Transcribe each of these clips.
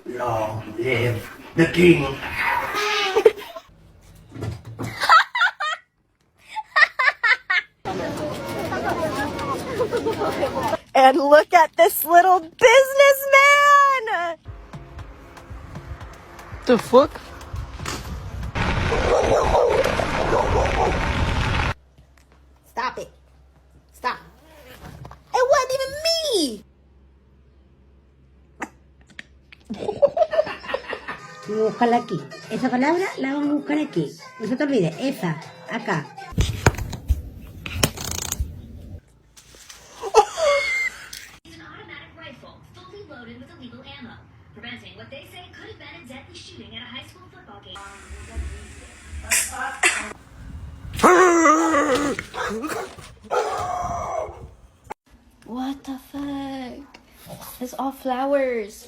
Long live the king. And look at this little businessman! The fuck? Stop it. Stop. It wasn't even me! Búscala aquí. Esa palabra la vamos a buscar aquí. No se te olvide. Esa. Acá. It's an automatic rifle, fully loaded with illegal ammo, preventing what they say could have been a deadly shooting at a high school football game. What the fuck? It's all flowers.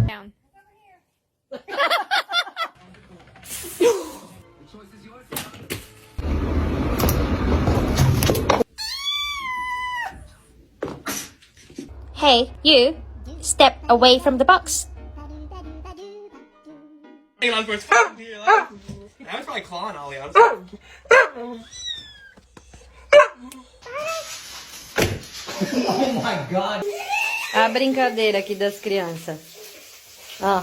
Down. Hey, you. Step away from the box. Hij was probably clawing Ollie. Oh my god. A brincadeira aqui das crianças. Ó.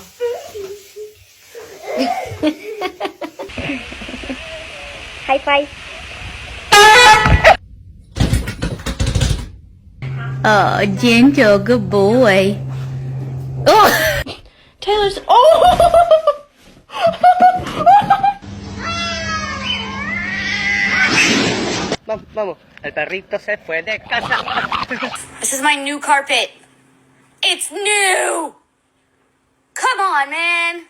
High five. Oh, gentle, good boy. Oh! Taylor's. Oh! Vamos, el perrito se fue de casa. This is my new carpet. It's new! Come on, man!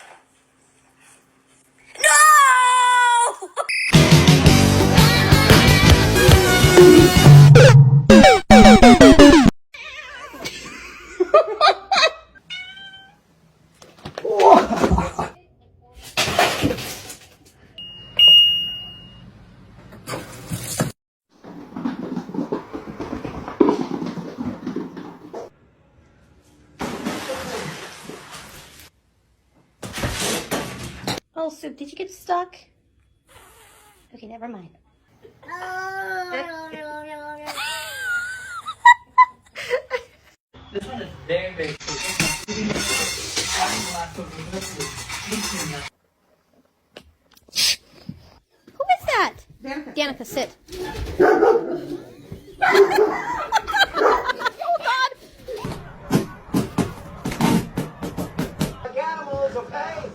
No! Oh, Soup, did you get stuck? Okay, never mind. This one is very, very Who is that? Danica, sit. animals, okay?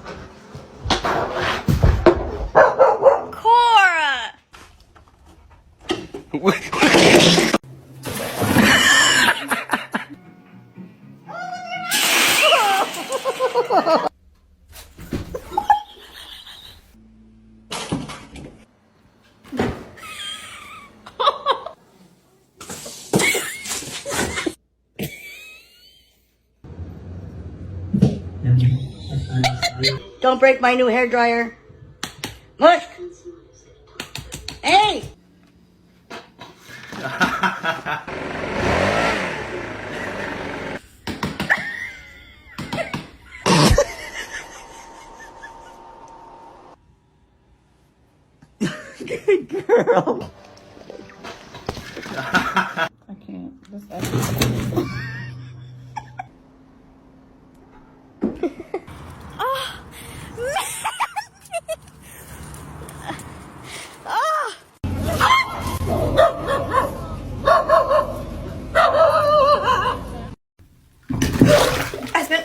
Cora! Don't break my new hairdryer. Mush! Hey! Good girl. I can't. This actually.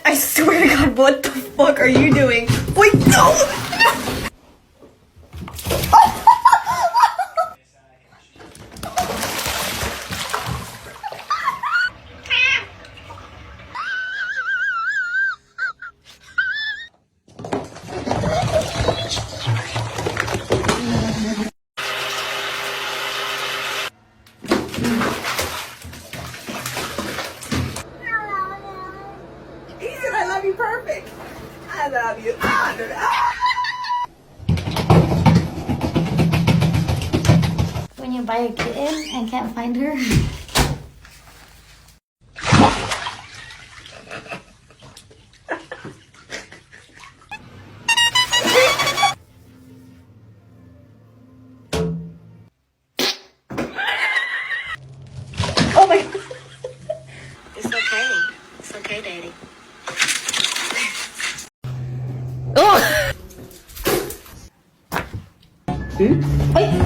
I swear to God, what the fuck are you doing? Wait, no! He said, I love you perfect. I love you. When you buy a kitten and can't find her. Oh my god. It's okay. It's okay, Daddy. Oh! Hey! Hey!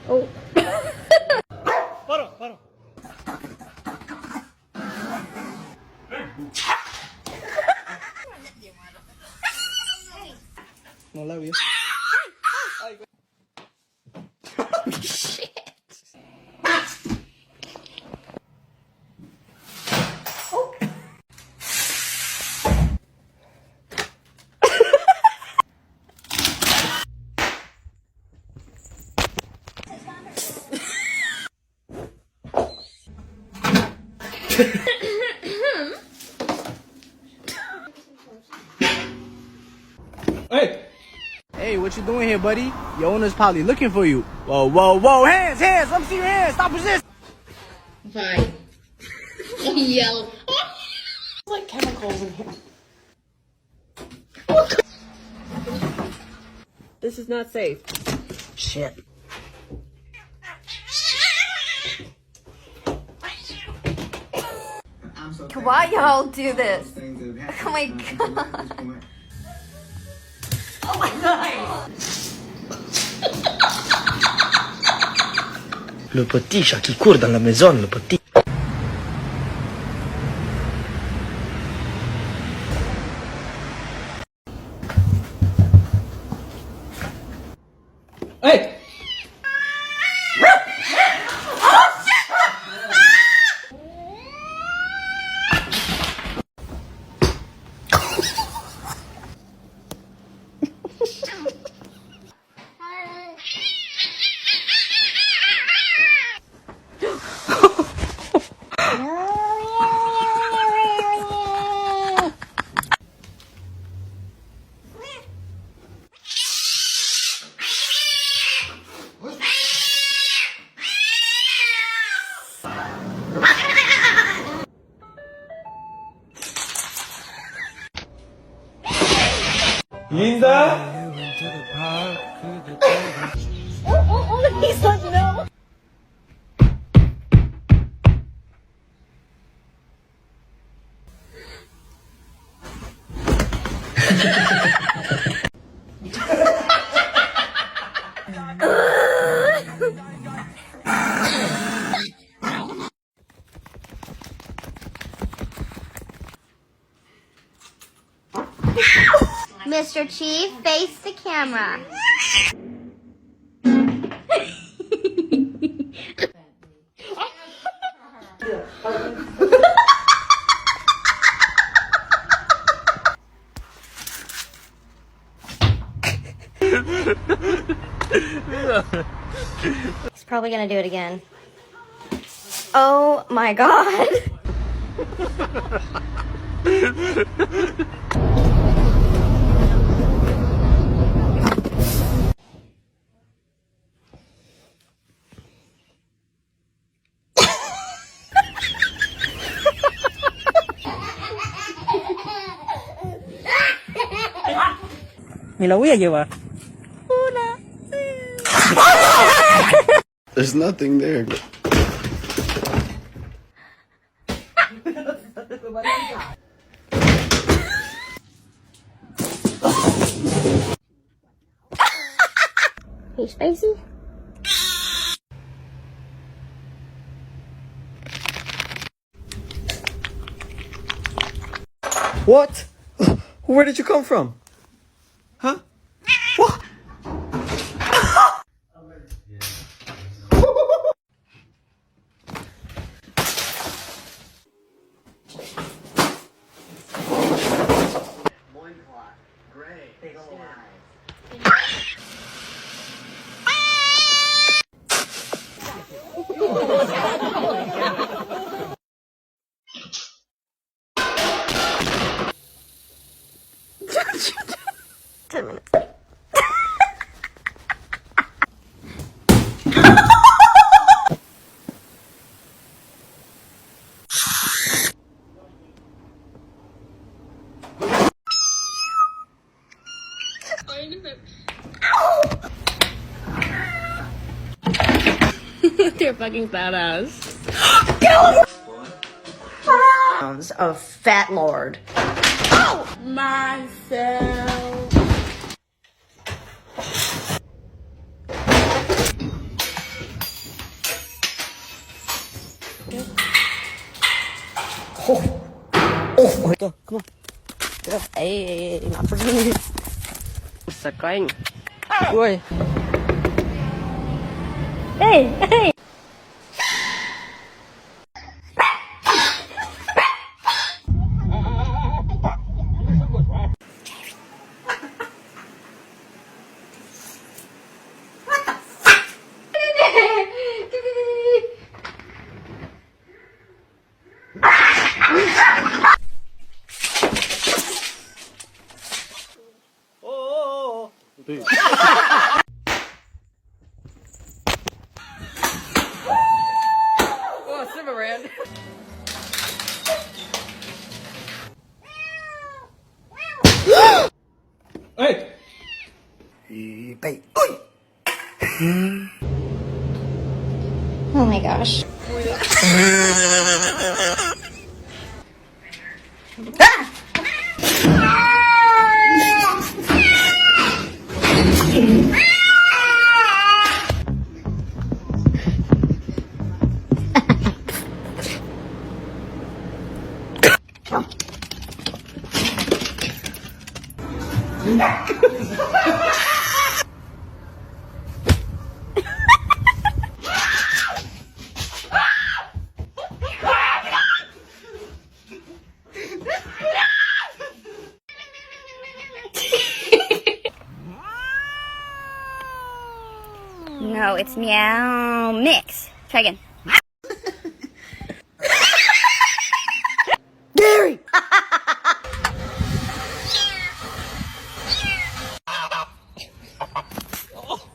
Oh. Paro, paro. No love you. Shit. Hey! Hey, what you doing here, buddy? Your owner's probably looking for you. Whoa, whoa, whoa! Hands, hands! Let me see your hands! Stop resisting! Fine. Yell. Like chemicals in here. This is not safe. Shit. Why y'all do this? Oh my god. Oh my god. Le petit chat qui court dans la maison, le petit. Hey! Linda? He's like, no. Mr. Chief, face the camera. He's probably gonna do it again. Oh my god. Me la voy a llevar. There's nothing there. Hey, Spacey. What? Where did you come from? With your fucking fat ass. Of fat lord. Myself. Hey, not for me. Sakang. Ui. Hey, hey. Oh, Simba ran. Hey! Oh my gosh. No, it's meow mix. Try again. Gary! Oh,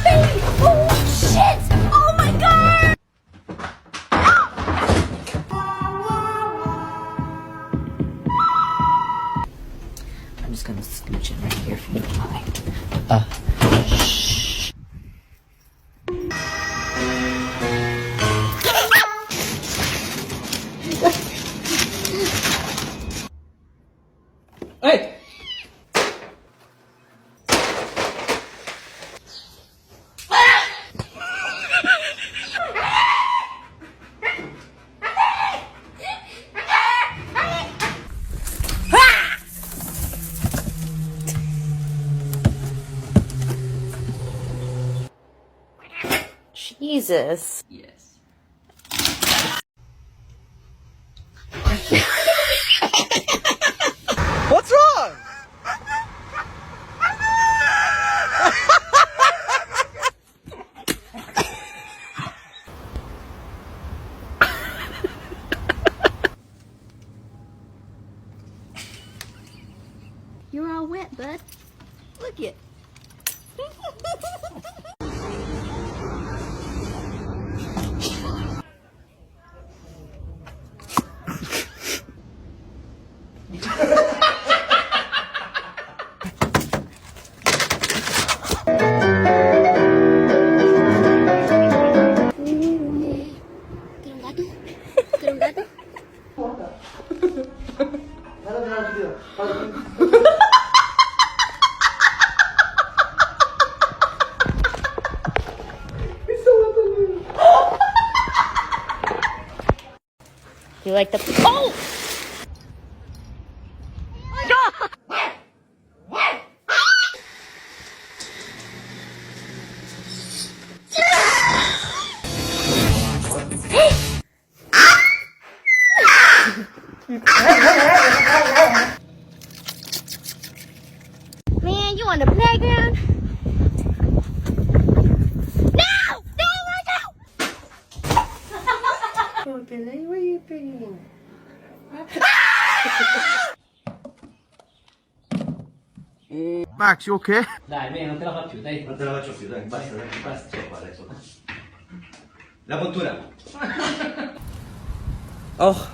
baby! Oh, shit! Oh my god! I'm just gonna scooch it right here if you don't mind. Hey! Jesus. Yes. What's wrong? You're all wet, bud. Look it. You like the oh! Man, you on the playground? No! No, no! Oh, Billy, where you been? Max, you okay? Dai, non te la faccio, dai. Non te la faccio più, dai, basta, basta, c'è qua adesso. La puntura. Oh,